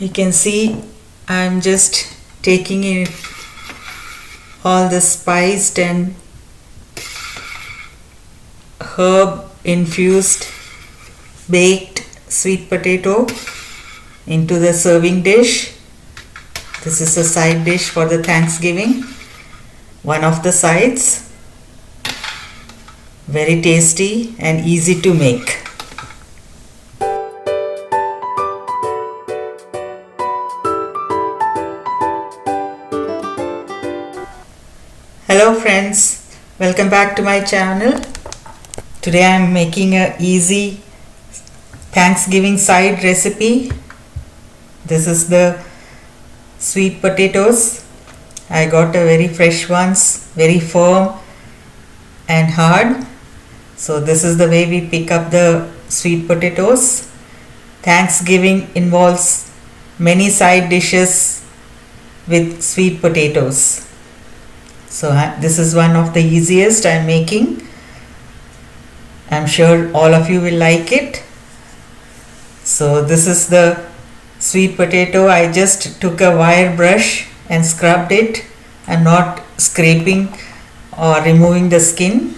You can see I'm just taking in all the spiced and herb infused baked sweet potato into the serving dish. This is a side dish for the Thanksgiving. One of the sides. Very tasty and easy to make. Hello friends, welcome back to my channel. Today I am making a easy Thanksgiving side recipe. This is the sweet potatoes. I got a very fresh ones, very firm and hard. So this is the way we pick up the sweet potatoes. Thanksgiving involves many side dishes with sweet potatoes. So this is one of the easiest I'm making. I'm sure all of you will like it. So this is the sweet potato. I just took a wire brush and scrubbed it. I'm not scraping or removing the skin.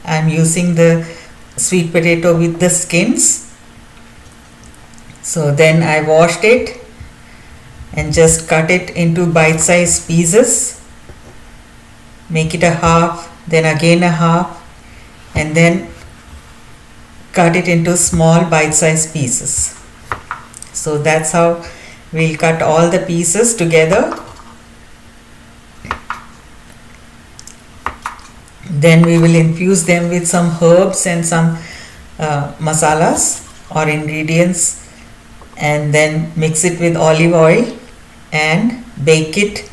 I'm using the sweet potato with the skins. So then I washed it and just cut it into bite-sized pieces. Make it a half, then again a half, and then cut it into small bite-sized pieces. So that's how we'll cut all the pieces together. Then we will infuse them with some herbs and some masalas or ingredients, and then mix it with olive oil and bake it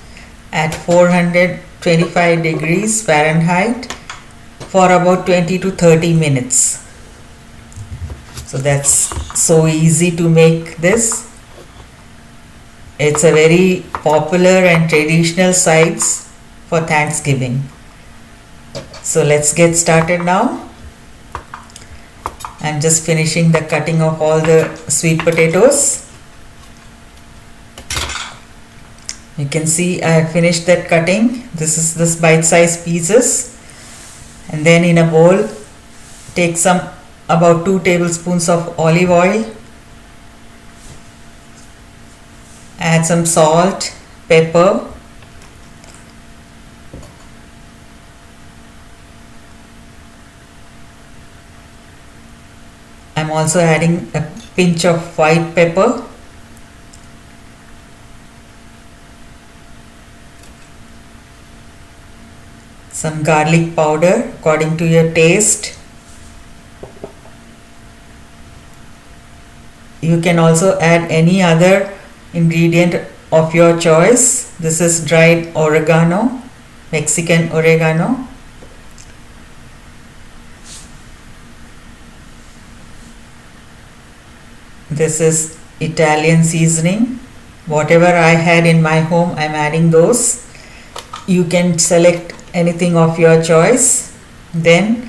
at 425 degrees Fahrenheit for about 20 to 30 minutes. So that's so easy to make this. It's a very popular and traditional sides for Thanksgiving. So let's get started now. I'm just finishing the cutting of all the sweet potatoes. You can see I have finished that cutting. This is this bite-sized pieces. And then in a bowl, take some about 2 tablespoons of olive oil. Add some salt, pepper. I'm also adding a pinch of white pepper. Some garlic powder according to your taste. You can also add any other ingredient of your choice. This is dried oregano, Mexican oregano. This is Italian seasoning. Whatever I had in my home, I'm adding those. You can select anything of your choice. Then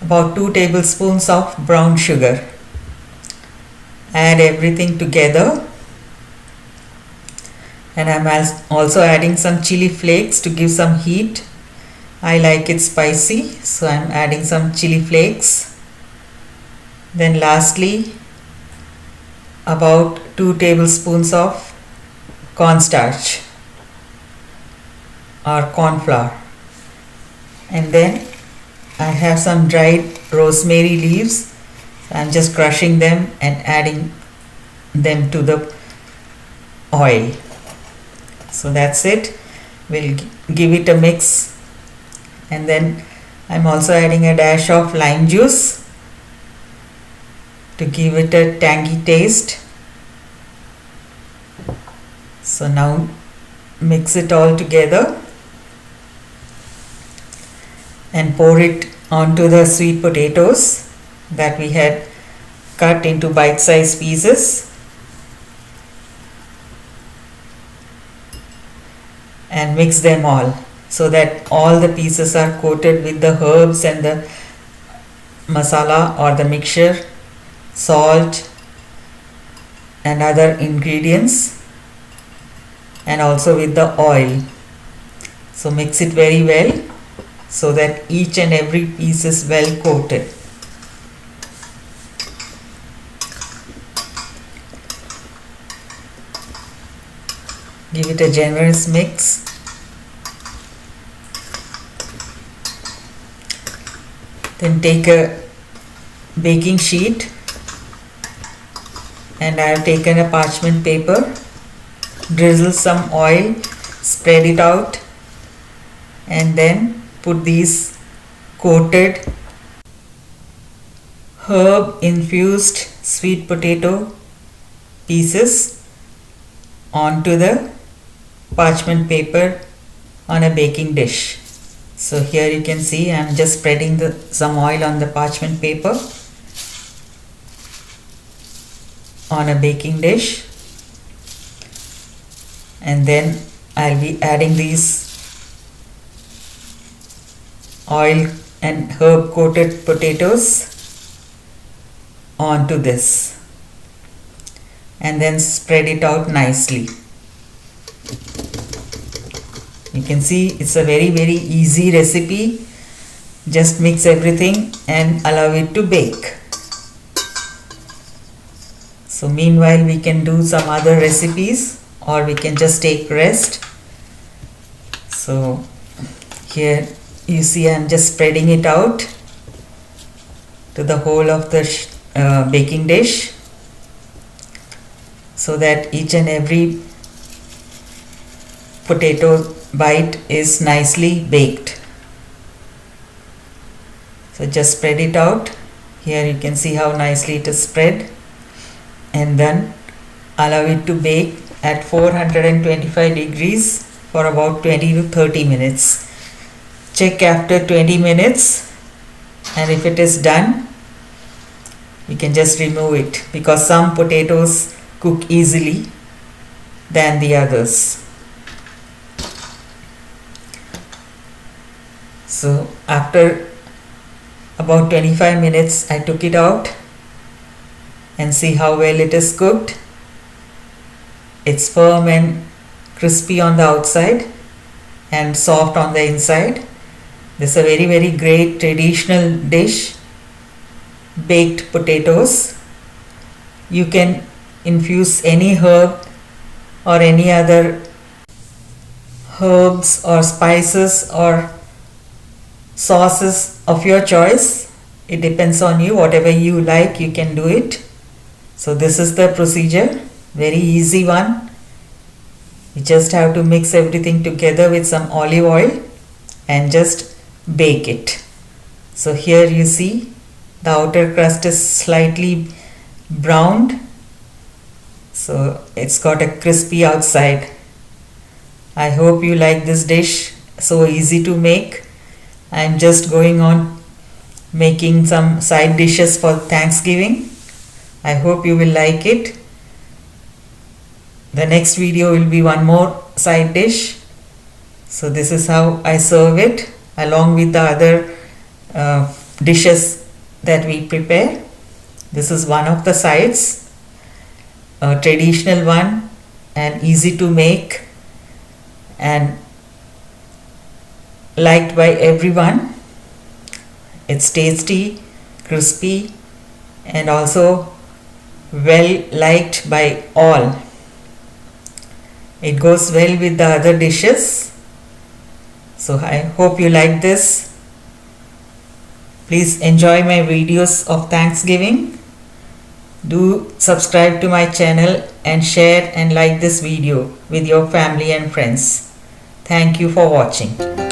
about 2 tablespoons of brown sugar. Add everything together. And I'm also adding some chili flakes to give some heat. I like it spicy, so I'm adding some chili flakes. Then lastly, about 2 tablespoons of cornstarch or corn flour. And then I have some dried rosemary leaves. I'm just crushing them and adding them to the oil. So that's it. We'll give it a mix, and then I'm also adding a dash of lime juice to give it a tangy taste. So now mix it all together and pour it onto the sweet potatoes that we had cut into bite-sized pieces, and mix them all so that all the pieces are coated with the herbs and the masala or the mixture, salt and other ingredients. and also with the oil. So mix it very well so that each and every piece is well coated. Give it a generous mix. Then take a baking sheet, and I have taken a parchment paper, drizzle some oil, spread it out, and then put these coated herb infused sweet potato pieces onto the parchment paper on a baking dish. So here you can see I am just spreading some oil on the parchment paper on a baking dish, and then I'll be adding these oil and herb coated potatoes onto this, and then spread it out nicely. You can see it's a very easy recipe. Just mix everything and allow it to bake. So meanwhile we can do some other recipes, or we can just take rest. So here you see I'm just spreading it out to the whole of the baking dish, so that each and every potato bite is nicely baked. So just spread it out. Here you can see how nicely it is spread, and then allow it to bake at 425 degrees for about 20 to 30 minutes. Check after 20 minutes, and if it is done, you can just remove it, because some potatoes cook easily than the others. So after about 25 minutes I took it out, and see how well it is cooked. It's firm and crispy on the outside and soft on the inside. This is a very great traditional dish, baked potatoes. You can infuse any herb or any other herbs or spices or sauces of your choice. It depends on you. Whatever you like, you can do it. So this is the procedure, very easy one. You just have to mix everything together with some olive oil and just bake it. So here you see the outer crust is slightly browned, so it's got a crispy outside. I hope you like this dish, so easy to make. I'm just going on making some side dishes for Thanksgiving. I hope you will like it. The next video will be one more side dish. So this is how I serve it along with the other dishes that we prepare. This is one of the sides, a traditional one and easy to make and liked by everyone. It's tasty, crispy, and also well liked by all. It goes well with the other dishes. So I hope you like this. Please enjoy my videos of Thanksgiving. Do subscribe to my channel and share and like this video with your family and friends. Thank you for watching.